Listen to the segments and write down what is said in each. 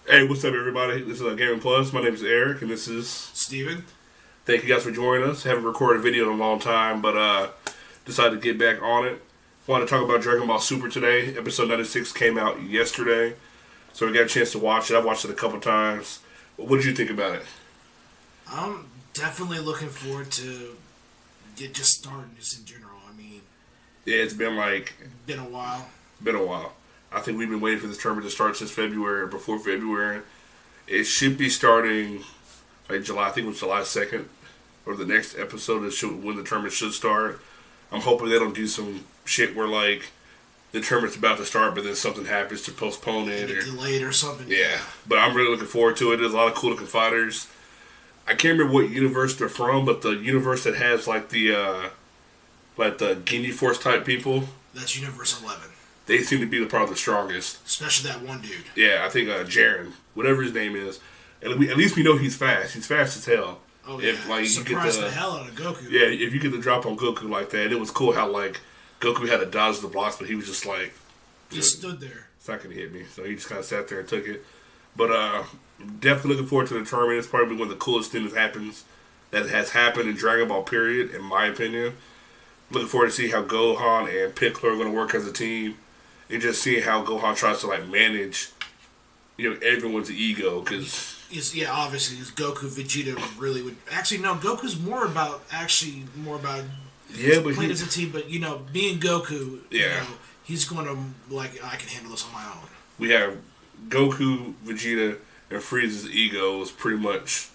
Hey, what's up, everybody? This is Gaming Plus. My name is Eric, and this is Steven? Thank you guys for joining us. Haven't recorded a video in a long time, but decided to get back on it. Want to talk about Dragon Ball Super today. Episode 96 came out yesterday, so we got a chance to watch it. I've watched it a couple times. What did you think about it? I'm definitely looking forward to just starting this in general. I mean, Yeah, it's been been a while. been a while. I think we've been waiting for this tournament to start since February, or before February. It should be starting like July. I think it was July 2nd, or the next episode is when the tournament should start. I'm hoping they don't do some shit where like the tournament's about to start, but then something happens to postpone it or Delayed or something. yeah. But I'm really looking forward to it. There's a lot of cool looking fighters. I can't remember what universe they're from, but the universe that has like the Guinea Force type people, That's Universe 11. they seem to be probably the strongest. Especially that one dude. Yeah, I think Jaren, whatever his name is. At least we know he's fast. He's fast as hell. Oh, If yeah. like you get Surprised the hell out of Goku. yeah, if you get the drop on Goku like that, it was cool how like Goku had to dodge the blocks, but he was just like, He stood there. it's not gonna hit me. So he just kind of sat there and took it. But definitely looking forward to the tournament. It's probably one of the coolest things that has happened in Dragon Ball period, in my opinion. Looking forward to see how Gohan and Piccolo are going to work as a team, and just seeing how Gohan tries to like manage, everyone's ego. Because Obviously, it's Goku, Vegeta really would... Actually, no, Goku's more about yeah, but playing as a team, but, being Goku, Yeah. he's going to, I can handle this on my own. we have Goku, Vegeta, and Frieza's ego is pretty much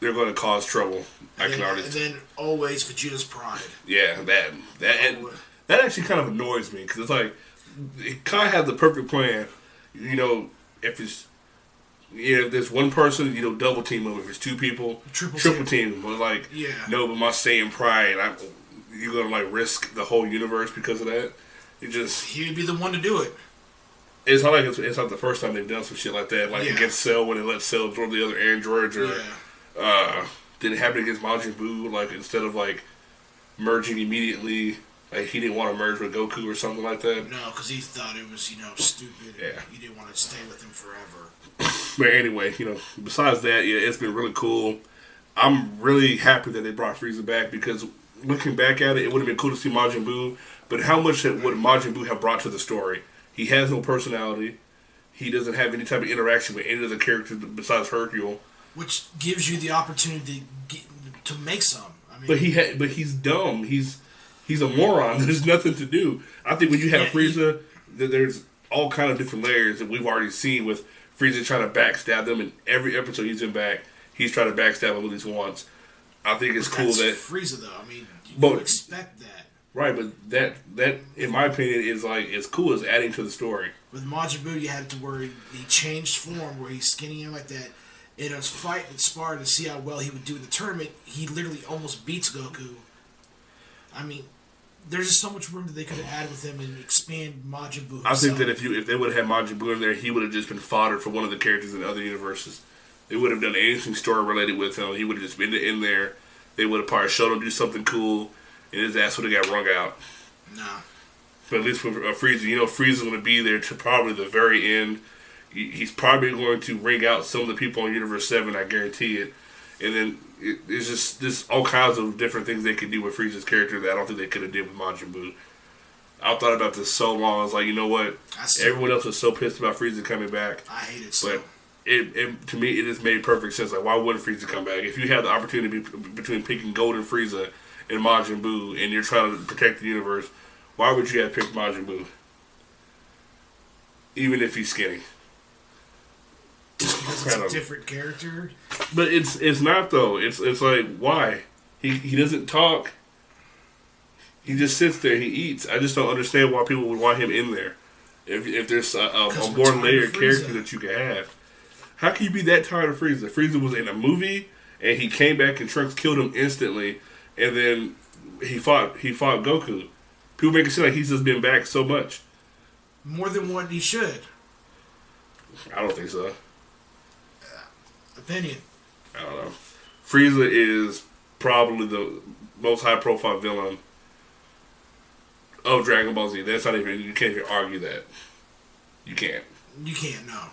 they're going to cause trouble. And then always Vegeta's pride. Yeah, that actually kind of annoys me because it's like it kind of has the perfect plan. If there's one person, double team them. If it's two people, triple team them. But like, Yeah. no, but my Saiyan pride, you're gonna like risk the whole universe because of that. He would be the one to do it. It's not like it's not the first time they've done some shit like that. Like Yeah. against Cell when they let Cell absorb the other androids, or Yeah. did it happen against Majin Buu? Like instead of like merging immediately, like he didn't want to merge with Goku or something like that. No, because he thought it was, stupid. Yeah. He didn't want to stay with him forever. But anyway, besides that, yeah, it's been really cool. I'm really happy that they brought Frieza back because looking back at it, it would have been cool to see Majin Buu. But how much would Majin Buu have brought to the story? He has no personality. He doesn't have any type of interaction with any of the characters besides Hercule. Which gives you the opportunity to make some. I mean, But he's dumb. He's a moron. There's nothing to do. I think when you have Frieza, there's all kind of different layers that we've already seen with Frieza trying to backstab them. In every episode he's in back, he's trying to backstab them at least once. I think it's cool that Frieza though. I mean, you expect that. Right, but that in my opinion is like as cool as adding to the story. With Majin Buu, you had to worry he changed form where he's skinny and like that. In a fight with Sparta to see how well he would do in the tournament, he literally almost beats Goku. I mean, there's just so much room that they could have added with him and expand Majin Buu himself. I think that if they would have had Majin Buu in there, he would have just been fodder for one of the characters in other universes. They would have done anything story related with him. He would have just been in there. They would have probably showed him do something cool, and his ass would have got wrung out. Nah. But at least for Frieza, Frieza's going to be there to probably the very end. He's probably going to ring out some of the people on Universe 7, I guarantee it. And then it's just all kinds of different things they could do with Frieza's character that I don't think they could have did with Majin Buu. I've thought about this so long. I was like, you know what? Everyone else was so pissed about Frieza coming back. I hate it so. But to me, it just made perfect sense. Like, why wouldn't Frieza come back? If you had the opportunity between picking Golden Frieza and Majin Buu, and you're trying to protect the universe, why would you have picked Majin Buu? Even if he's skinny. Just because it's a different character. But it's not though. It's like why he doesn't talk. He just sits there. He eats. I just don't understand why people would want him in there. If there's a more layered character that you can have, how can you be that tired of Frieza? Frieza was in a movie and he came back and Trunks killed him instantly, and then he fought Goku. People make it seem like he's just been back so much. More than what he should. I don't think so. Opinion. I don't know. Frieza is probably the most high-profile villain of Dragon Ball Z. That's not even, you can't even argue that. You can't. You can't, no.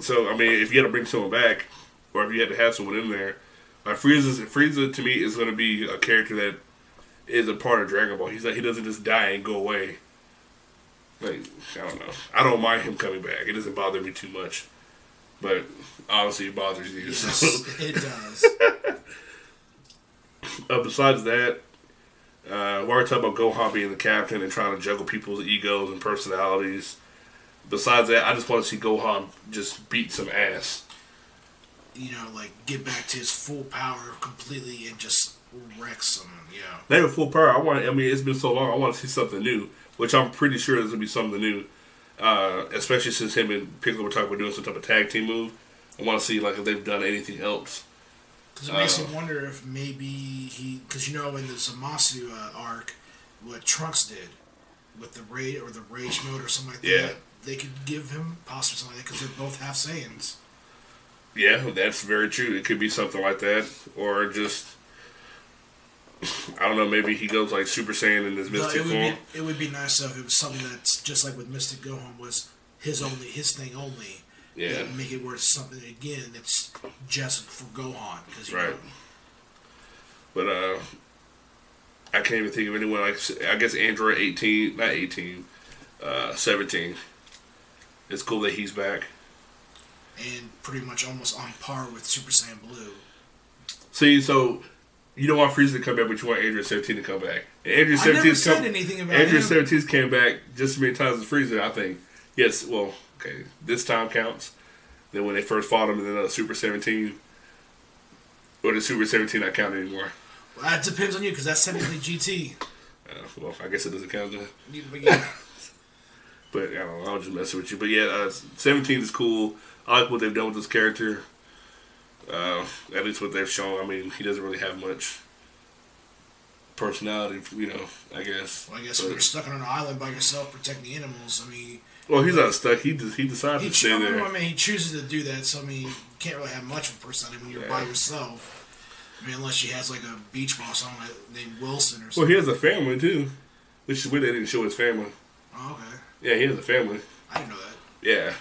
So I mean, if you had to bring someone back, or if you had to have someone in there, like Frieza to me is going to be a character that is a part of Dragon Ball. He doesn't just die and go away. Like, I don't know. I don't mind him coming back. It doesn't bother me too much. But obviously it bothers you. Yes, So. it does. Besides that, we already talked about Gohan being the captain and trying to juggle people's egos and personalities. Besides that, I just want to see Gohan just beat some ass. Like get back to his full power completely and just wreck someone. Yeah. Not even full power. I mean, it's been so long. I want to see something new, which I'm pretty sure there's gonna be something new. Especially since him and Piccolo were talking about doing some type of tag team move. I want to see like if they've done anything else. Because it makes me wonder if maybe because in the Zamasu arc, what Trunks did with the rage mode or something like that, they could give him possibly something like that because they're both half Saiyans. Yeah, that's very true. It could be something like that, or just I don't know. Maybe he goes like Super Saiyan in his Mystic form. It would be nice if it was something that's just like with Mystic Gohan was his thing only. Yeah. Make it where it's something again that's just for Gohan right. But I can't even think of anyone like I guess Android 18, not 18, 17. It's cool that he's back. And pretty much almost on par with Super Saiyan Blue. See, so you don't want Frieza to come back, but you want Android 17 to come back. And Android 17 I never said anything about Android him. 17 came back just as many times as Frieza, I think. Yes, well, okay, this time counts. Then when they first fought him, and then Super 17, or the Super 17 not count anymore. Well, that depends on you, because that's technically GT. Well, I guess it doesn't count then. But yeah. But I don't know, I was just messing with you. But yeah, 17 is cool. I like what they've done with this character. At least what they've shown. I mean, he doesn't really have much personality, I guess. Well, I guess when you're stuck on an island by yourself protecting the animals, I mean... Well, he's not stuck. He decided to stay there. I mean, he chooses to do that, so I mean, you can't really have much of a personality when you're by yourself. I mean, unless she has like a beach boss on named Wilson or something. Well, he has a family too, which is weird they didn't show his family. Oh, okay. Yeah, he has a family. I didn't know that. Yeah.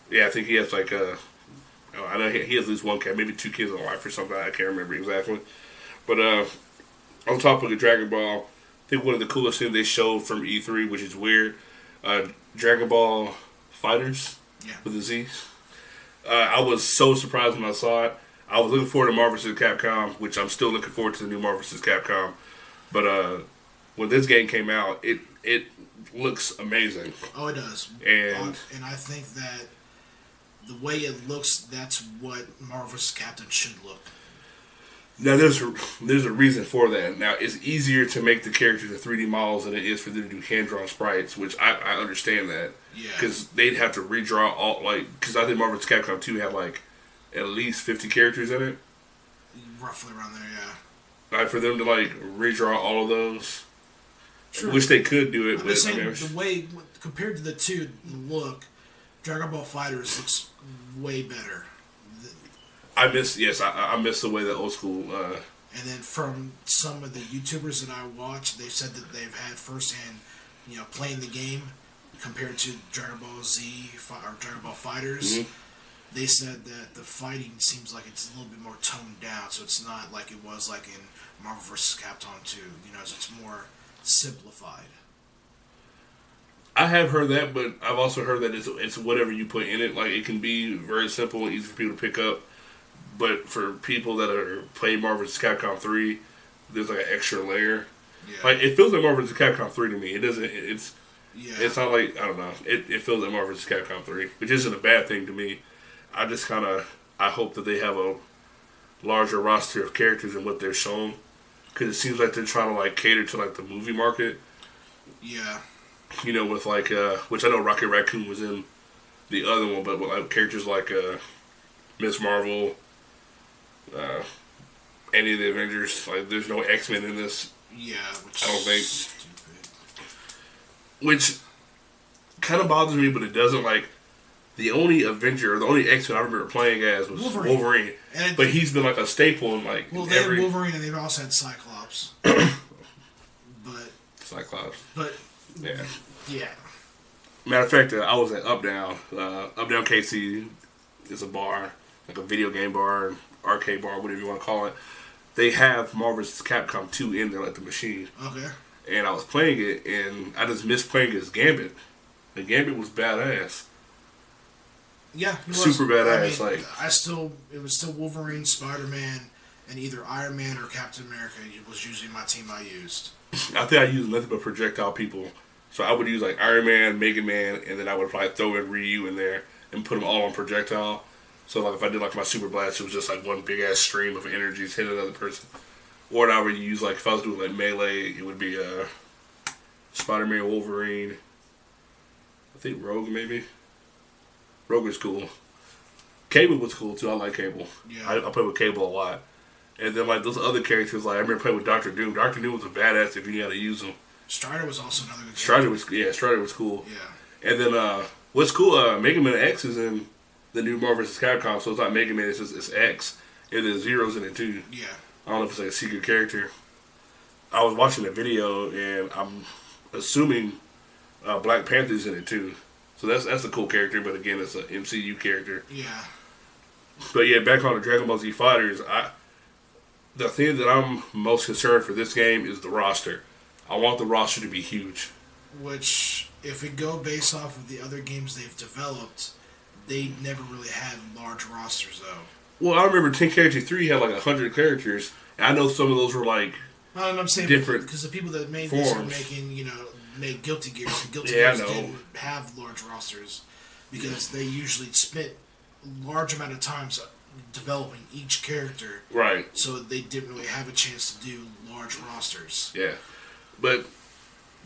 Yeah, I think he has like I know he has at least one cat, maybe 2 kids and a wife or something. I can't remember exactly. But on top of the Dragon Ball, I think one of the coolest things they showed from E3, which is weird, Dragon Ball Fighters with a Z. I was so surprised when I saw it. I was looking forward to Marvel vs. Capcom, which I'm still looking forward to the new Marvel vs. Capcom. But when this game came out, it looks amazing. Oh, it does. And I think that the way it looks, that's what Marvel vs. Capcom should look. Now, there's a reason for that. Now, it's easier to make the characters the 3D models than it is for them to do hand-drawn sprites, which I understand that. Yeah. Because they'd have to redraw all, because I think Marvel vs. Capcom 2 had, at least 50 characters in it. Roughly around there, yeah. For them to, redraw all of those. Sure. Wish they could do it. I'm just saying, the way, compared to the two, the look, Dragon Ball FighterZ looks way better. I miss the way the old school. And then from some of the YouTubers that I watch, they've said that they've had firsthand, playing the game compared to Dragon Ball Z or Dragon Ball FighterZ. Mm-hmm. They said that the fighting seems like it's a little bit more toned down, so it's not like it was like in Marvel vs. Capcom 2. So it's more simplified. I have heard that, but I've also heard that it's whatever you put in it. Like, it can be very simple and easy for people to pick up. But for people that are playing Marvel vs. Capcom 3, there's an extra layer. Yeah. It feels like Marvel vs. Capcom 3 to me. It doesn't. It's not like, I don't know. It feels like Marvel vs. Capcom 3, which isn't a bad thing to me. I just I hope that they have a larger roster of characters than what they're shown, because it seems like they're trying to cater to the movie market. Yeah. With which I know Rocket Raccoon was in the other one, but with characters like Ms. Marvel. Any of the Avengers, there's no X-Men in this. Yeah, I don't think. Stupid. Which kind of bothers me, but it doesn't. The only Avenger, or the only X-Men I remember playing as was Wolverine. But he's been a staple in they had Wolverine, and they've also had Cyclops. Cyclops. But yeah. Yeah. Matter of fact, I was at Up Down. Up Down KC is a bar, like a video game bar, arcade bar, whatever you want to call it. They have Marvel vs. Capcom 2 in there, like the machine. Okay. And I was playing it, and I just missed playing as Gambit. The Gambit was badass. Yeah, he was. Super badass. It was still Wolverine, Spider-Man, and either Iron Man or Captain America was usually my team I used. I think I used nothing but projectile people. So I would use like Iron Man, Mega Man, and then I would probably throw in Ryu in there and put them all on projectile. So like if I did like my Super Blast, it was just like one big ass stream of energies hitting another person. Or I would use like if I was doing like melee, it would be Spider-Man, Wolverine. I think Rogue maybe. Rogue is cool. Cable was cool too. I like Cable. Yeah. I play with Cable a lot. And then like those other characters, like I remember playing with Doctor Doom. Doctor Doom was a badass if you knew how to use him. Strider was also another good Strider was cool. Yeah. And then what's cool, Mega Man X is in the new Marvel vs. Capcom, so it's not Mega Man, it's X. And there's Zero's in it too. Yeah. I don't know if it's like a secret character. I was watching the video and I'm assuming Black Panther's in it too. So that's a cool character, but again, it's an MCU character. Yeah. But yeah, back on the Dragon Ball Z Fighters, the thing that I'm most concerned for this game is the roster. I want the roster to be huge. Which, if we go based off of the other games they've developed, they never really had large rosters, though. Well, I remember Tekken Character 3 had like 100 characters, and I know some of those were like I'm saying different because the people that made forms. this are made Guilty Gears, and Guilty Gears didn't have large rosters because they usually spent a large amount of time developing each character. Right. So they didn't really have a chance to do large rosters. Yeah. But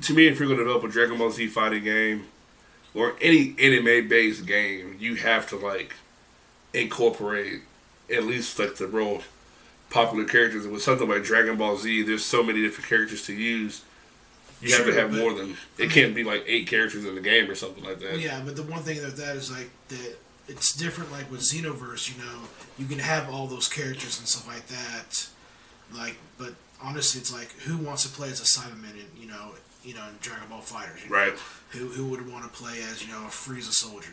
to me, if you're going to develop a Dragon Ball Z fighting game or any anime-based game, you have to like incorporate at least like the real popular characters. And with something like Dragon Ball Z, there's so many different characters to use. You have to have more than it can't be like 8 characters in the game or something like that. Yeah, but the one thing that is like that it's different. Like with Xenoverse, you can have all those characters and stuff like that. Like, but honestly, it's like who wants to play as a Cyberman in in Dragon Ball Fighters? Right. Who would want to play as a Frieza soldier?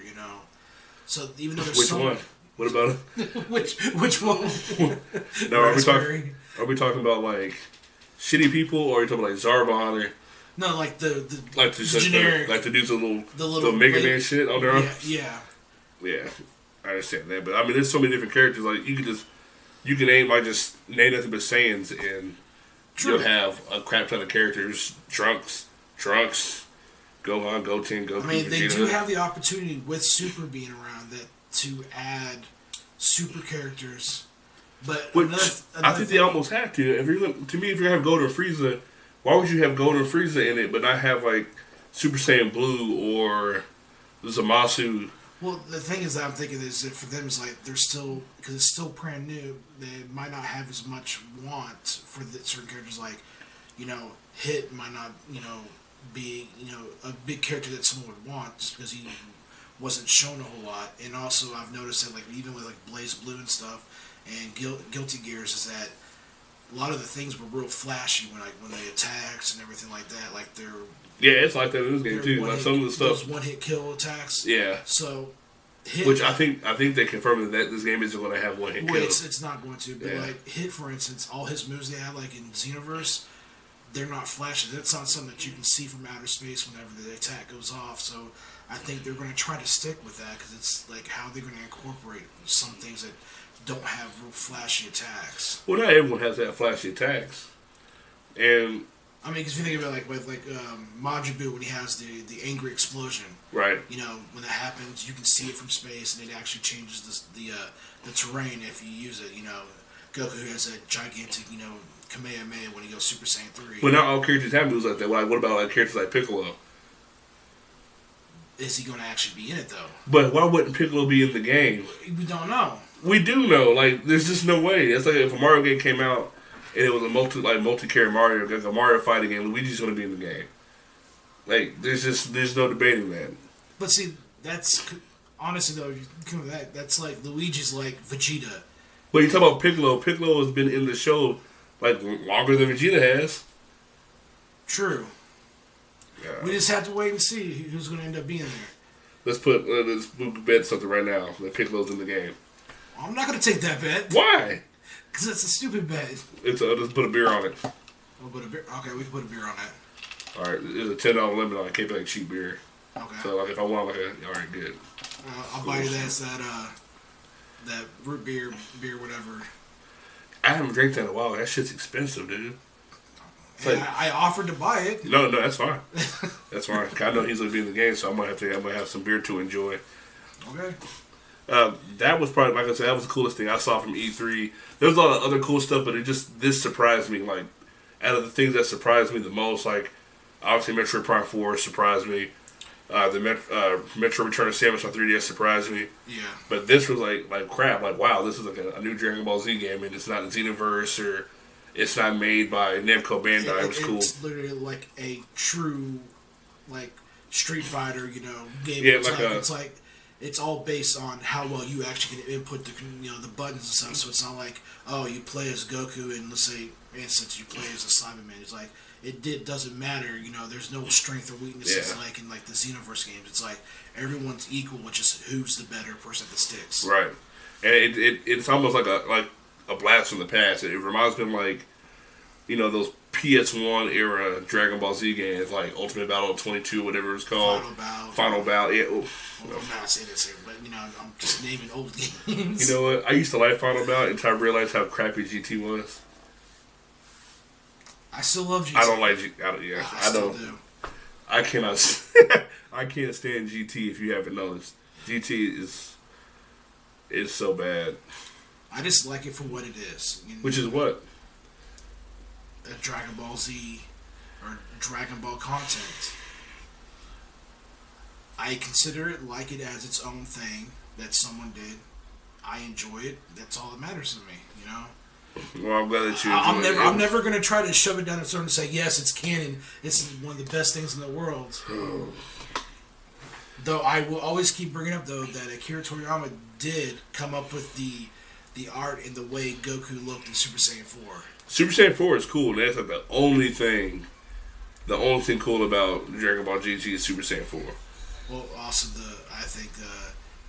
So even though there's which one? What about it? which one? No, are we talking about like shitty people, or are you talking about like Zarbon or? No, like the generic, like to do the little Mega Man shit on their own. Yeah. Yeah, I understand that, but I mean, there's so many different characters. Like you can name just name nothing but Saiyans, and you'll have a crap ton of characters. Trunks, Gohan, Goten, Goku. I mean, they Vegeta. do have the opportunity with Super being around to add super characters, but I think they almost have to. If you're gonna have Golden Frieza, why would you have Golden Frieza in it, but not have like Super Saiyan Blue or Zamasu? Well, the thing is that I'm thinking is that for them, it's like they're still, because it's still brand new, they might not have as much want for certain characters. Like, Hit might not, be, a big character that someone would want just because he wasn't shown a whole lot. And also, I've noticed that, like, even with like Blaze Blue and stuff, and Guilty Gears, is that a lot of the things were real flashy when they attacked and everything like that. Like they're it's like that in this game too. Like some of the stuff, those one-hit kill attacks. Yeah. So, which I think they confirmed that this game isn't going to have one-hit kills. It's not going to. But like Hit, for instance, all his moves they have, like in Xenoverse, they're not flashy. That's not something that you can see from outer space whenever the attack goes off. So I think they're going to try to stick with that because it's like how they're going to incorporate some things that don't have real flashy attacks. Well, not everyone has that flashy attacks, and I mean, because if you think about with Majin Buu when he has the angry explosion, right? When that happens, you can see it from space, and it actually changes the terrain if you use it. Goku has a gigantic Kamehameha when he goes Super Saiyan 3. Well, not all characters have moves like that. Like, what about like characters like Piccolo? Is he going to actually be in it though? But why wouldn't Piccolo be in the game? We don't know. We do know. Like, there's just no way. It's like if a Mario game came out and it was a multi-character Mario, like a Mario fighting game, Luigi's going to be in the game. Like, there's no debating that. But see, that's honestly though, you come with that. That's like Luigi's like Vegeta. Well, you talk about Piccolo. Piccolo has been in the show like longer than Vegeta has. True. We just have to wait and see who's going to end up being there. Let's bet something right now. That Piccolo's in the game. I'm not going to take that bet. Why? Because it's a stupid bet. Let's put a beer on it. We'll put a beer. Okay, we can put a beer on that. All right, there's a $10 limit on it. Can't be like cheap beer. Okay. So like if I want like all right, good. I'll buy you that root beer, whatever. I haven't drank that in a while. That shit's expensive, dude. Like, I offered to buy it. No, that's fine. That's fine. I know he's gonna be in the game, so I'm gonna have some beer to enjoy. Okay. That was probably, like I said, that was the coolest thing I saw from E3. There was a lot of other cool stuff, but this surprised me. Like, out of the things that surprised me the most, like, obviously Metroid Prime 4 surprised me. The Metro Return of Samus on 3DS surprised me. Yeah. But this was like crap. Like, wow, this is like a new Dragon Ball Z game, and it's not in Xenoverse, or it's not made by Namco Bandai. It was cool. It's literally like a true, like, Street Fighter, game. Yeah, it's like it's all based on how well you actually can input the buttons and stuff. So it's not like, oh, you play as Goku and let's say, for instance, you play as a Cyberman. It's like doesn't matter. There's no strength or weaknesses like in like the Xenoverse games. It's like everyone's equal, which is who's the better person that sticks. Right, and it's almost like a blast from the past. It reminds me of like those PS1 era Dragon Ball Z games like Ultimate Battle 22, whatever it was called. Final Bout. Yeah. Well, I'm not saying the same, but I'm just naming old games. You know what? I used to like Final Bout until I realized how crappy GT was. I still love GT. I don't like GT. I still do. I cannot. I can't stand GT. If you haven't noticed, GT is so bad. I just like it for what it is. Which is what? A Dragon Ball Z or Dragon Ball content. I consider it like it as its own thing that someone did. I enjoy it. That's all that matters to me. Well, I'm glad that you enjoy it. I'm never going to try to shove it down its throat and say, yes, it's canon. It's one of the best things in the world. Though I will always keep bringing up, though, that Akira Toriyama did come up with the art and the way Goku looked in Super Saiyan 4. Super Saiyan 4 is cool. And that's like the only thing cool about Dragon Ball GT is Super Saiyan 4. Well, also I think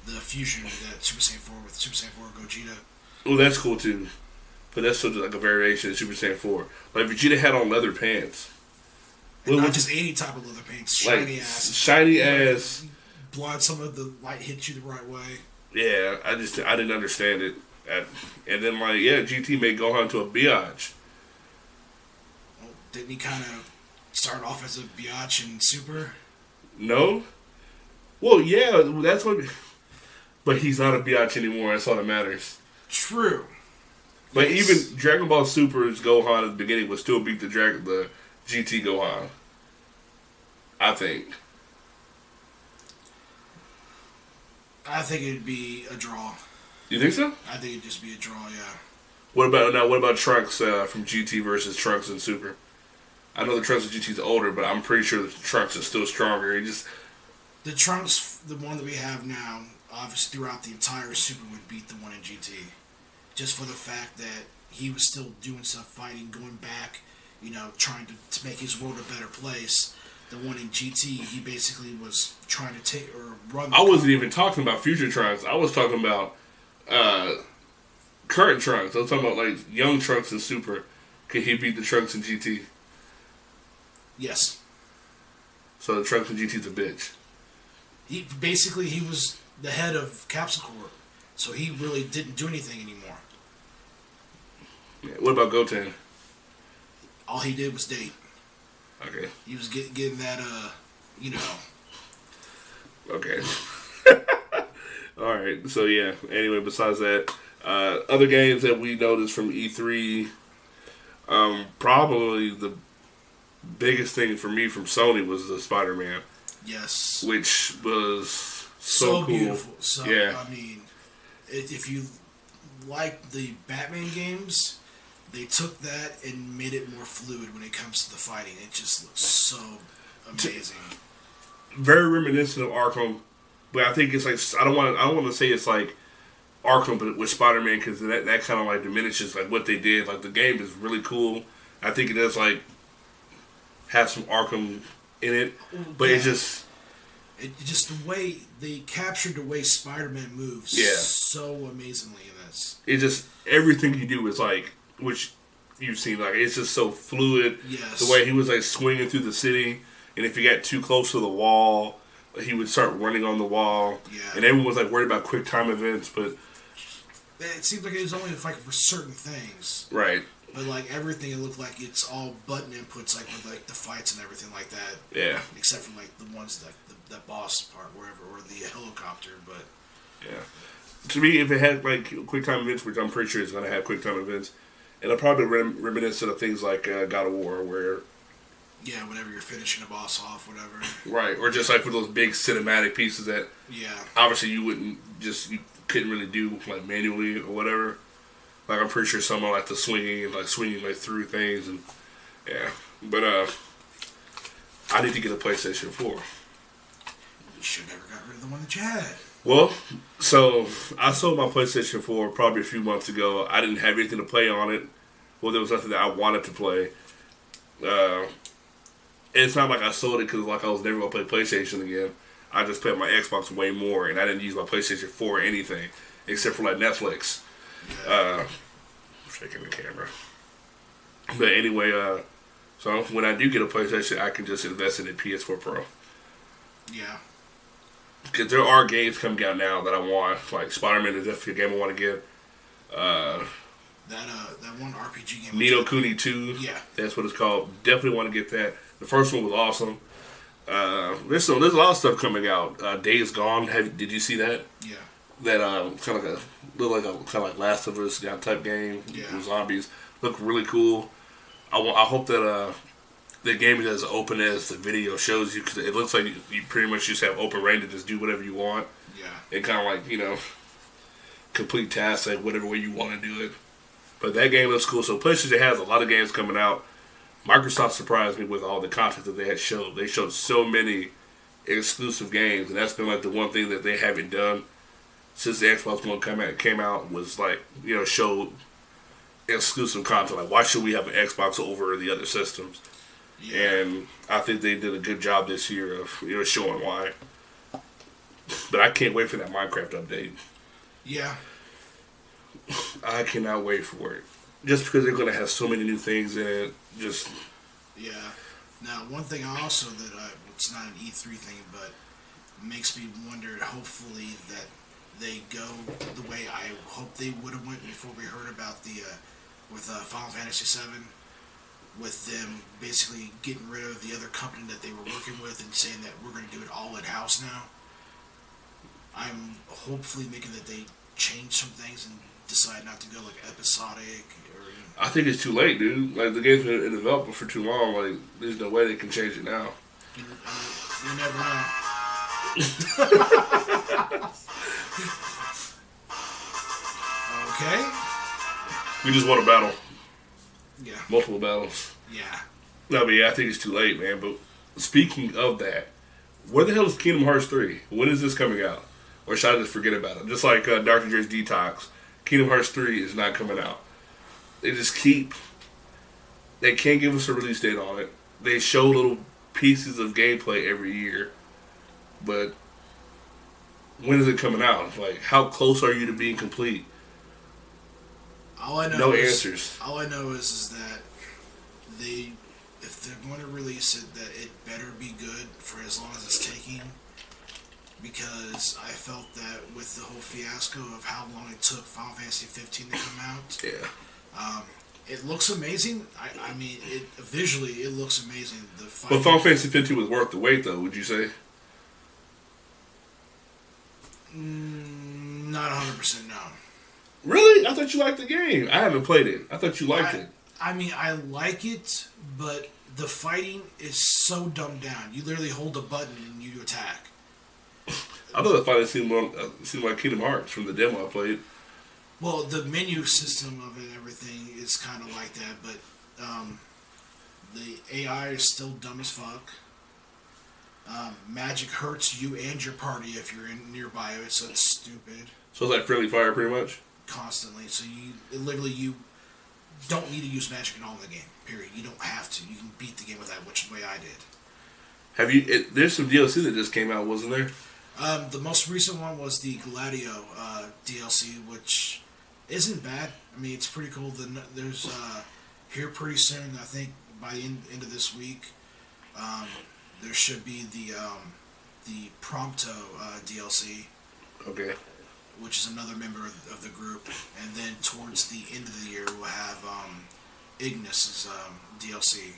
the fusion that Super Saiyan 4 with Super Saiyan 4 Gogeta. Oh, that's cool too. But that's still just like a variation of Super Saiyan 4. Like Vegeta had on leather pants. And not just any type of leather pants. Shiny ass. Shiny ass. Blood, some of the light hits you the right way. Yeah, I didn't understand it. And then GT made Gohan to a biatch. Well, didn't he kind of start off as a biatch in Super? No. Well, yeah, that's what. But he's not a biatch anymore. That's all that matters. True. But even Dragon Ball Super's Gohan at the beginning would still beat the GT Gohan. I think. I think it'd be a draw. You think so? I think it'd just be a draw, yeah. What about Trunks from GT versus Trunks and Super? I know the Trunks of GT is older, but I'm pretty sure the Trunks is still stronger. The Trunks, the one that we have now, obviously throughout the entire Super would beat the one in GT. Just for the fact that he was still doing stuff, fighting, going back, trying to make his world a better place. The one in GT, he basically was trying to take or run. I wasn't even talking about future Trunks. I was talking about current Trunks. I was talking about like young Trunks in Super. Could he beat the Trunks in GT? Yes. So the Trunks in GT's a bitch. He was the head of Capsule Corp, so he really didn't do anything anymore. Yeah, what about Goten? All he did was date. Okay. He was getting that, Okay. All right. So yeah. Anyway, besides that, other games that we noticed from E3, probably the biggest thing for me from Sony was the Spider-Man. Yes. Which was so cool. Beautiful. So yeah. I mean, if you like the Batman games, they took that and made it more fluid when it comes to the fighting. It just looks so amazing. Very reminiscent of Arkham, but I think it's like I don't want to say it's like Arkham, but with Spider-Man because that kind of like diminishes like what they did. Like the game is really cool. I think it does like have some Arkham in it, but Yeah. it's just Just the way they captured the way Spider-Man moves Yeah. so amazingly in this. it just everything you do is like which you've seen like it's just so fluid. Yes. The way he was like swinging through the city, and if you got too close to the wall, he would start running on the wall. Yeah. And everyone was like worried about quick time events, but It seemed like it was only fighting for certain things. right, But like everything, it looked like it's all button inputs, like with like the fights and everything like that. yeah, Except for like the ones like the boss part, wherever, or the helicopter. But yeah. To me, if it had like quick time events, which I'm pretty sure it's going to have quick time events, it'll probably reminiscent of things like God of War, where yeah, whenever you're finishing a boss off, whatever. right, or just like for those big cinematic pieces that Yeah. obviously you couldn't really do like manually or whatever. Like I'm pretty sure someone like the swinging like through things and yeah. But I need to get a PlayStation 4. You should never got rid of the one that you had. Well, so I sold my PlayStation 4 probably a few months ago. I didn't have anything to play on it. Well, there was nothing that I wanted to play. And it's not like I sold it because like I was never gonna play PlayStation again. I just played my Xbox way more, and I didn't use my PlayStation 4 or anything except for like Netflix. Shaking the camera. But anyway, so when I do get a PlayStation, I can just invest in a PS4 Pro. Yeah. Because there are games coming out now that I want. Like Spider-Man is definitely a game I want to get. That one RPG game. Ni no Kuni 2. Yeah. That's what it's called. Definitely want to get that. The first one was awesome. There's a lot of stuff coming out. Days Gone. Did you see that? Yeah. That kind of like a Last of Us type game. Yeah. With zombies. Look really cool. I hope that the game is as open as the video shows you, because it looks like you pretty much just have open reign to just do whatever you want. Yeah. And kind of like, complete tasks like whatever way you want to do it. But that game looks cool. So PlayStation has a lot of games coming out. Microsoft surprised me with all the content that they had showed. They showed so many exclusive games, and that's been like the one thing that they haven't done since the Xbox One came out was like, show exclusive content. Like, why should we have an Xbox over the other systems? Yeah. And I think they did a good job this year of showing why. But I can't wait for that Minecraft update. Yeah. I cannot wait for it. Just because they're going to have so many new things in it. Just Yeah. Now, one thing also that it's not an E3 thing, but makes me wonder, hopefully, that they go the way I hope they would have went before we heard about with Final Fantasy VII, with them basically getting rid of the other company that they were working with and saying that we're going to do it all in-house now. I'm hopefully making that they change some things and decide not to go like episodic or. I think it's too late, dude. Like, the game's been in development for too long. Like, there's no way they can change it now. You never know. Okay. We just won a battle. Yeah. Multiple battles. Yeah. No, but yeah, I think it's too late, man. But speaking of that, where the hell is Kingdom Hearts 3? When is this coming out? Or should I just forget about it? Just like Dr. Dre's Detox, Kingdom Hearts 3 is not coming out. They just they can't give us a release date on it. They show little pieces of gameplay every year. But when is it coming out? Like, how close are you to being complete? All I know No is, answers. All I know is that if they're going to release it, that it better be good for as long as it's taking. Because I felt that with the whole fiasco of how long it took Final Fantasy 15 to come out, Yeah. it looks amazing. I mean, visually it looks amazing. But Final Fantasy 15 was worth the wait, though, would you say? Not 100% no. Really? I thought you liked the game. I haven't played it. I thought you liked it. I mean, I like it, but the fighting is so dumbed down. You literally hold a button and you attack. I thought the fighting seemed like Kingdom Hearts from the demo I played. Well, the menu system of it, everything is kind of like that, but the AI is still dumb as fuck. Magic hurts you and your party if you're nearby it, so it's stupid. So it's like Friendly Fire, pretty much? Constantly. So you don't need to use magic at all in the game, period. You don't have to. You can beat the game with that, which is the way I did. Have you? There's some DLC that just came out, wasn't there? The most recent one was the Gladio DLC, which isn't bad. I mean, it's pretty cool. There's here pretty soon. I think by end of this week, there should be the Prompto DLC. Okay. Which is another member of the group, and then towards the end of the year we'll have Ignis's DLC,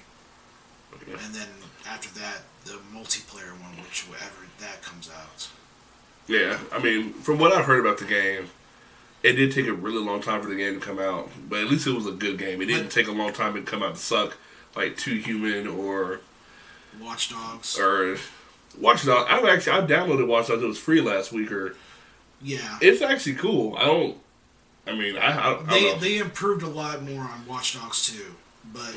Okay. and then after that the multiplayer one, whichever that comes out. Yeah, I mean, from what I've heard about the game, it did take a really long time for the game to come out, but at least it was a good game. It didn't take a long time to come out to suck, like Too Human or Watch Dogs. Or Watch Dogs. I downloaded Watch Dogs. It was free last week. Yeah, It's actually cool. I don't know. They improved a lot more on Watch Dogs 2, but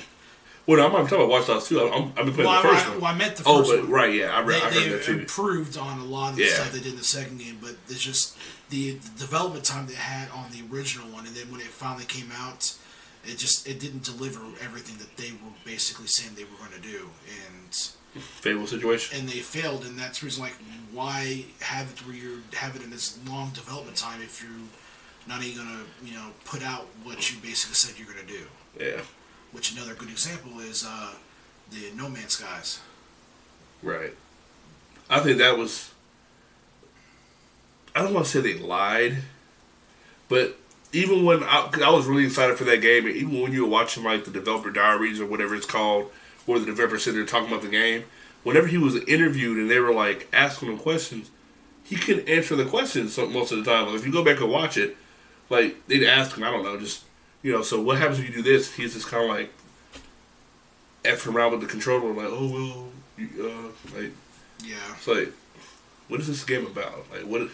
Well, I'm talking about Watch Dogs 2. I've been playing the first one. I meant the first one. Right, yeah. I heard They that too. improved on a lot of the stuff they did in the second game, but it's just the development time they had on the original one, and then when it finally came out, it didn't deliver everything that they were basically saying they were going to do, and Fable situation. And they failed, and that's the reason, like, why have it where you have it in this long development time if you're not even gonna, put out what you basically said you're gonna do. Yeah. Which another good example is the No Man's Skies. Right. I think that was. I don't want to say they lied, but even when I was really excited for that game, and even when you were watching like the developer diaries or whatever it's called, where the developer said they're talking about the game, whenever he was interviewed and they were like asking him questions, he couldn't answer the questions most of the time. Like, if you go back and watch it, like they'd ask him, I don't know, just so what happens when you do this? He's just kind of like effing around with the controller, like, oh well, like, yeah. It's like, what is this game about? Like, what?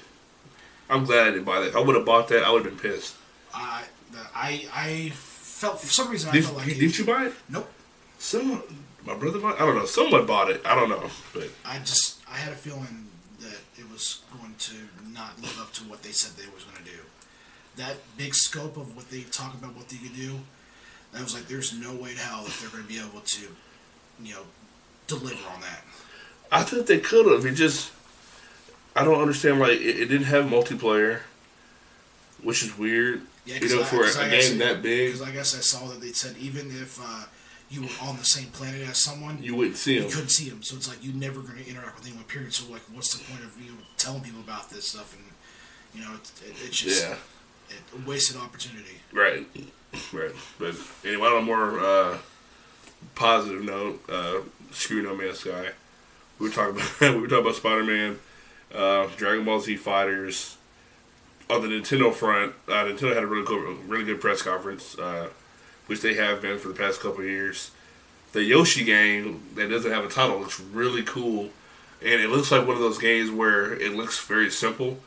I'm glad I didn't buy that. If I would have bought that, I would have been pissed. I felt for some reason Didn't you buy it? Nope. My brother bought it? I don't know. Someone bought it. I don't know. But I had a feeling that it was going to not live up to what they said they was going to do. That big scope of what they talk about, what they could do, I was like, there's no way in hell that they're going to be able to, deliver on that. I think they could have. It just, I don't understand. Like, it didn't have multiplayer, which is weird. Yeah, for a game that big. Because I guess I saw that they said even if you were on the same planet as someone, you wouldn't see him. You couldn't see him. So it's like you're never going to interact with anyone. Period. So like, what's the point of telling people about this stuff? And it's just a wasted opportunity. Right. But anyway, on a more positive note, screw No Man's Sky. We were talking about Spider-Man, Dragon Ball Z Fighters. On the Nintendo front, Nintendo had a really good press conference, which they have been for the past couple of years. The Yoshi game that doesn't have a title looks really cool, and it looks like one of those games where it looks very simple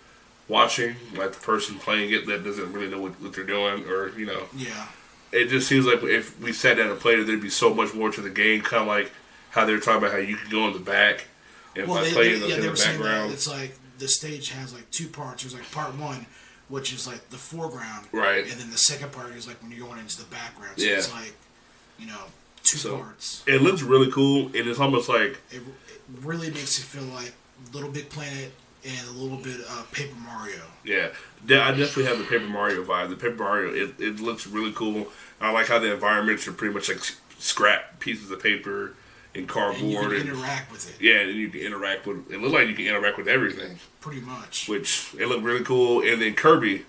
watching, like the person playing it that doesn't really know what they're doing, or Yeah. It just seems like if we sat down and played it, there'd be so much more to the game, kind of like how they were talking about how you could go in the back and play in the background. It's like the stage has like two parts. There's like part one, which is like the foreground, right, and then the second part is like when you're going into the background. So it's like two parts. It looks really cool, and it's almost like it really makes you feel like Little Big Planet and a little bit of Paper Mario. Yeah, I definitely have the Paper Mario vibe. The Paper Mario, it looks really cool. I like how the environments are pretty much like scrap pieces of paper and cardboard. And you can interact with it. Yeah, and you can interact with. It looks like you can interact with everything. Pretty much. Which it looked really cool. And then Kirby.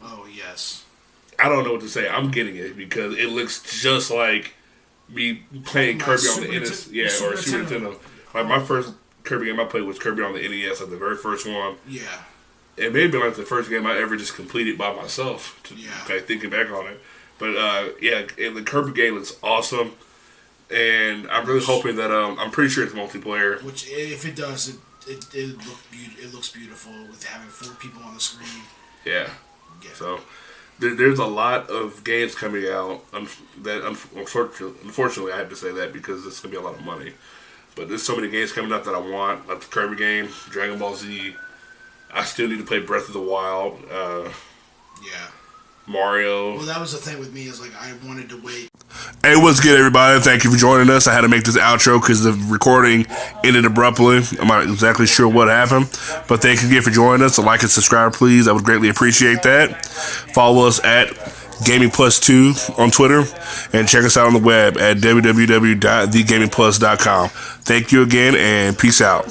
Oh yes. I don't know what to say. I'm getting it because it looks just like me playing Kirby on the NES. Yeah, or Super Nintendo. Like my first Kirby game I played was Kirby on the NES, like the very first one. Yeah. It may have been like the first game I ever just completed by myself. Thinking back on it. But the Kirby game looks awesome. And I'm really hoping that I'm pretty sure it's multiplayer. Which, if it does, it looks beautiful with having 4 people on the screen. Yeah. So there's a lot of games coming out that unfortunately I have to say that because it's gonna be a lot of money. But there's so many games coming out that I want, like the Kirby game, Dragon Ball Z. I still need to play Breath of the Wild. Yeah. Mario. Well, that was the thing with me is like I wanted to wait. Hey, what's good, everybody? Thank you for joining us. I had to make this outro because the recording ended abruptly. I'm not exactly sure what happened, but thank you again for joining us. So like and subscribe, please. I would greatly appreciate that. Follow us at Gaming Plus 2 on Twitter, and check us out on the web at www.thegamingplus.com. Thank you again, and peace out.